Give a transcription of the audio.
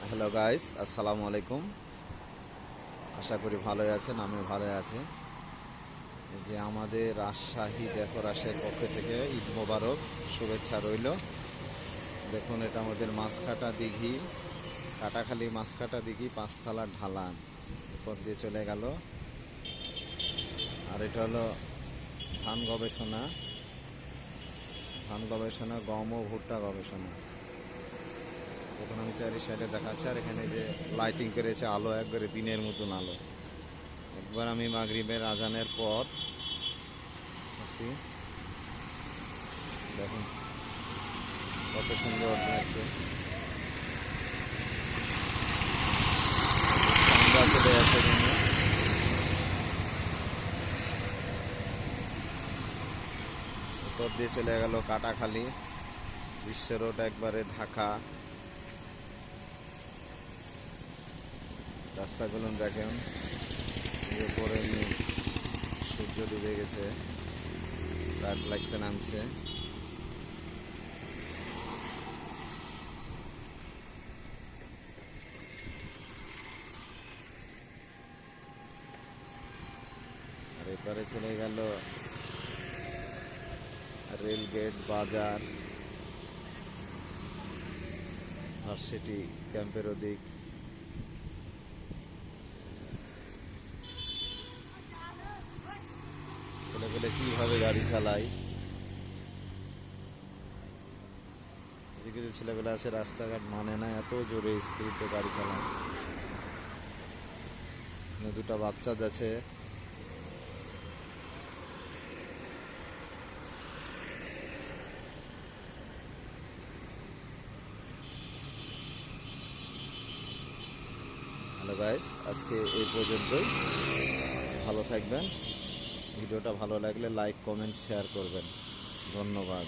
Hello guys, আসসালামু আলাইকুম। আশা করি ভালোই আছেন, আমিও ভালোই আছি। এই যে আমাদের রাজশাহী ডেকোরেশনের পক্ষ থেকে ঈদ মোবারক, শুভেচ্ছা রইল। দেখুন, এটা আমাদের মাছকাটা দিঘি, কাটাখালী মাছকাটা দিঘি, পাঁচতলা ঢালান উপর দিয়ে চলে গেল। আর এটা হলো ধান গবেষণা, গম ও ভুট্টা গবেষণা। এখন আমি চারি সাইডে দেখাচ্ছি। আর এখানে যে লাইটিং করেছে, আলো একবারে দিনের মতন আলো। একবার আমি মাগরিবের আজানের পর আসি, দেখুন কত সুন্দর লাগছে। ঠান্ডা চলে যাচ্ছে এখানে। উপর দিয়ে চলে গেল কাটাখালী, বিশ্ব রোড একবারে ঢাকা। রাস্তাগুলো দেখেন, উপরে সূর্য ডুবে গেছে, রাত লাগতে নামছে। আর এপারে চলে গেল রেলগেট, বাজার, ভার্সিটি ক্যাম্পের ওদিক। ছেলেপেলে কীভাবে গাড়ি চালায়, কিছু ছেলেপেলে আছে রাস্তাঘাট মানে না, এত জোরে স্পিডে গাড়ি চালায়। দুটা বাচ্চা যাচ্ছে। হ্যালো গাইস, আজকে এই পর্যন্তই। ভালো থাকবেন। ভিডিওটা ভালো লাগলে লাইক, কমেন্ট, শেয়ার করবেন। ধন্যবাদ।